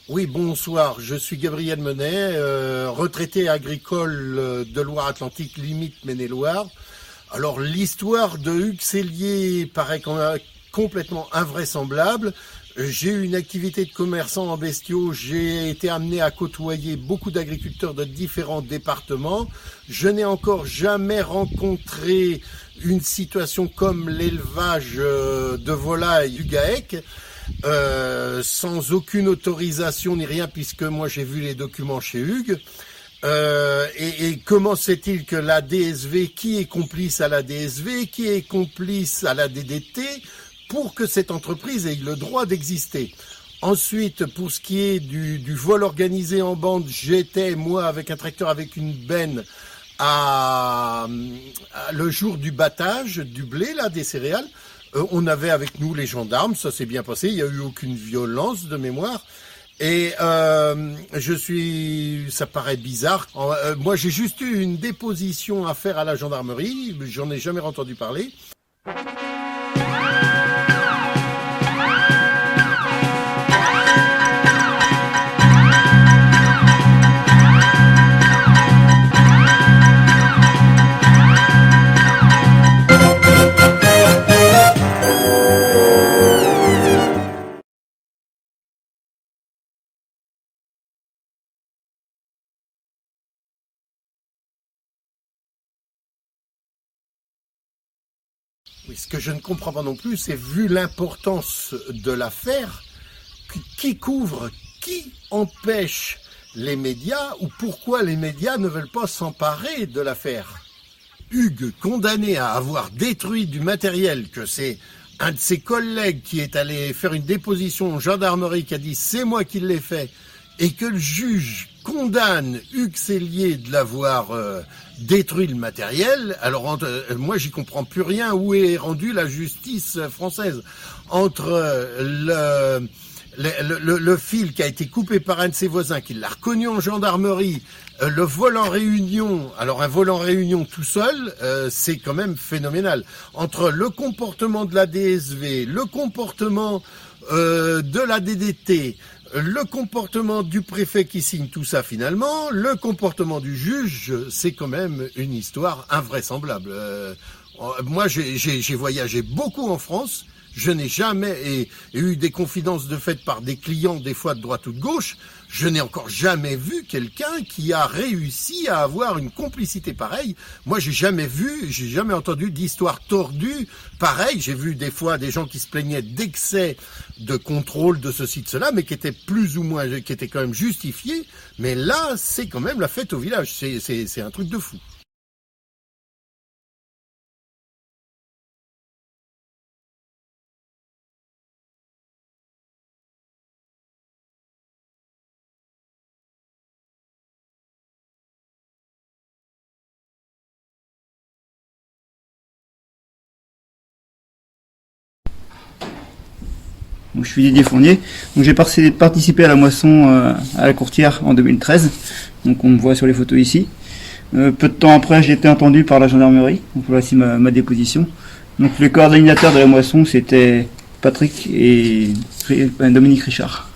Oui, bonsoir, je suis Gabriel Menet, retraité agricole de Loire-Atlantique, limite Maine-et-Loire. Alors l'histoire de Hugues Cellier paraît complètement invraisemblable. J'ai eu une activité de commerçant en bestiaux, j'ai été amené à côtoyer beaucoup d'agriculteurs de différents départements. Je n'ai encore jamais rencontré une situation comme l'élevage de volailles du GAEC. Sans aucune autorisation ni rien, puisque moi j'ai vu les documents chez Hugues. Et comment c'est-il que la DSV, qui est complice à la DSV, qui est complice à la DDT, pour que cette entreprise ait le droit d'exister? Ensuite, pour ce qui est du vol organisé en bande, j'étais, moi, avec un tracteur avec une benne, le jour du battage du blé, là, des céréales. On avait avec nous les gendarmes, ça s'est bien passé, il n'y a eu aucune violence de mémoire. Et ça paraît bizarre. Moi, j'ai juste eu une déposition à faire à la gendarmerie, j'en ai jamais entendu parler. Oui, ce que je ne comprends pas non plus, c'est vu l'importance de l'affaire, qui couvre, qui empêche les médias, ou pourquoi les médias ne veulent pas s'emparer de l'affaire. Hugues, condamné à avoir détruit du matériel, que c'est un de ses collègues qui est allé faire une déposition en gendarmerie, qui a dit c'est moi qui l'ai fait, et que le juge condamne Hugues Cellier de l'avoir détruit le matériel. Alors moi j'y comprends plus rien, où est rendue la justice française entre le fil qui a été coupé par un de ses voisins, qui l'a reconnu en gendarmerie, le vol en réunion. Alors un vol en réunion tout seul, c'est quand même phénoménal. Entre le comportement de la DSV, le comportement de la DDT, le comportement du préfet qui signe tout ça finalement, le comportement du juge, c'est quand même une histoire invraisemblable. Moi, j'ai voyagé beaucoup en France. Je n'ai jamais eu des confidences de fait par des clients, des fois de droite ou de gauche. Je n'ai encore jamais vu quelqu'un qui a réussi à avoir une complicité pareille. Moi, j'ai jamais entendu d'histoire tordue pareille. J'ai vu des fois des gens qui se plaignaient d'excès de contrôle de ceci, de cela, mais qui étaient qui étaient quand même justifiés. Mais là, c'est quand même la fête au village. C'est un truc de fou. Donc, je suis Didier Fournier. Donc, j'ai participé à la moisson à la Courtière en 2013. Donc on me voit sur les photos ici. Peu de temps après, j'ai été entendu par la gendarmerie. Donc voici ma déposition. Donc les coordinateurs de la moisson, c'était Patrick et Dominique Richard.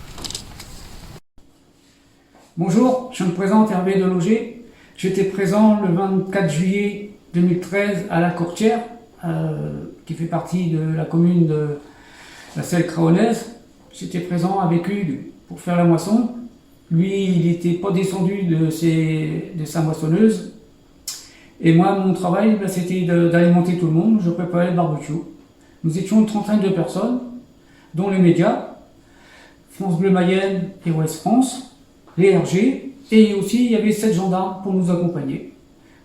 Bonjour, je me présente Hervé Deloger. J'étais présent le 24 juillet 2013 à la Courtière, qui fait partie de la commune de la Selle-Craonnaise. J'étais présent avec Hugues pour faire la moisson. Lui, il n'était pas descendu de sa moissonneuse. Et moi, mon travail, c'était d'alimenter tout le monde. Je préparais le barbecue. Nous étions une trentaine de personnes, dont les médias, France Bleu Mayenne et Ouest France, les RG, et aussi il y avait 7 gendarmes pour nous accompagner.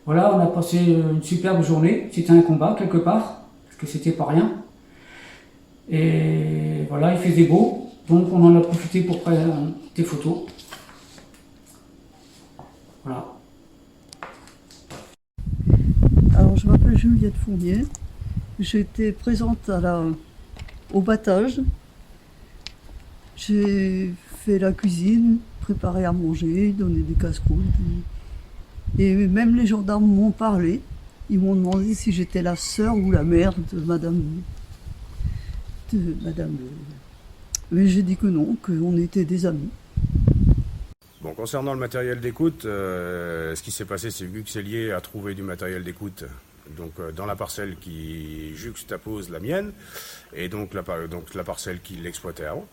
Voilà, on a passé une superbe journée. C'était un combat quelque part, parce que c'était pas rien. Et voilà, il faisait beau, donc on en a profité pour prendre des photos. Voilà. Alors, je m'appelle Juliette Fournier. J'étais présente au battage. J'ai fait la cuisine, préparé à manger, donné des casseroles. Et même les gendarmes m'ont parlé. Ils m'ont demandé si j'étais la sœur ou la mère de madame. Mais j'ai dit que non, qu'on était des amis. Bon, concernant le matériel d'écoute, ce qui s'est passé, c'est que Huxellier a trouvé du matériel d'écoute donc dans la parcelle qui juxtapose la mienne, et donc la parcelle qu'il exploitait avant.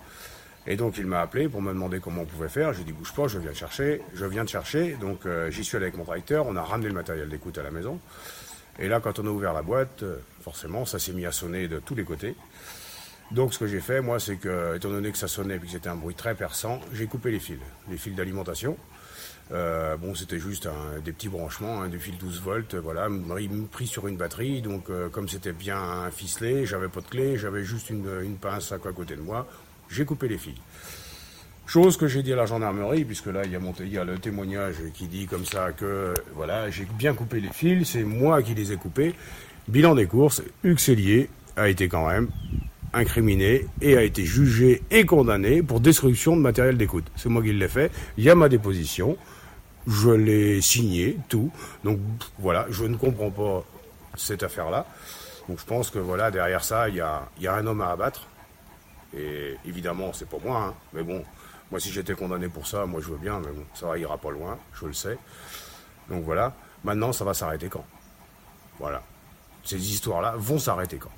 Et donc il m'a appelé pour me demander comment on pouvait faire. J'ai dit bouge pas, je viens de chercher. Donc j'y suis allé avec mon tracteur, on a ramené le matériel d'écoute à la maison. Et là, quand on a ouvert la boîte, forcément, ça s'est mis à sonner de tous les côtés. Donc ce que j'ai fait, moi, c'est que, étant donné que ça sonnait et que c'était un bruit très perçant, j'ai coupé les fils d'alimentation. Bon, c'était juste des petits branchements, des fils 12 volts, voilà, pris sur une batterie. Donc comme c'était bien ficelé, j'avais pas de clé, j'avais juste une pince à côté de moi. J'ai coupé les fils. Chose que j'ai dit à la gendarmerie, puisque là, il y a le témoignage qui dit comme ça que, voilà, j'ai bien coupé les fils, c'est moi qui les ai coupés. Bilan des courses, Huxellier a été quand même incriminé et a été jugé et condamné pour destruction de matériel d'écoute. C'est moi qui l'ai fait. Il y a ma déposition. Je l'ai signé, tout. Donc, voilà, je ne comprends pas cette affaire-là. Donc, je pense que, voilà, derrière ça, il y a un homme à abattre. Et évidemment, c'est pas moi, hein. Mais bon, moi, si j'étais condamné pour ça, moi, je veux bien, mais bon, ça ira pas loin, je le sais. Donc voilà. Maintenant, ça va s'arrêter quand? Voilà. Ces histoires-là vont s'arrêter quand?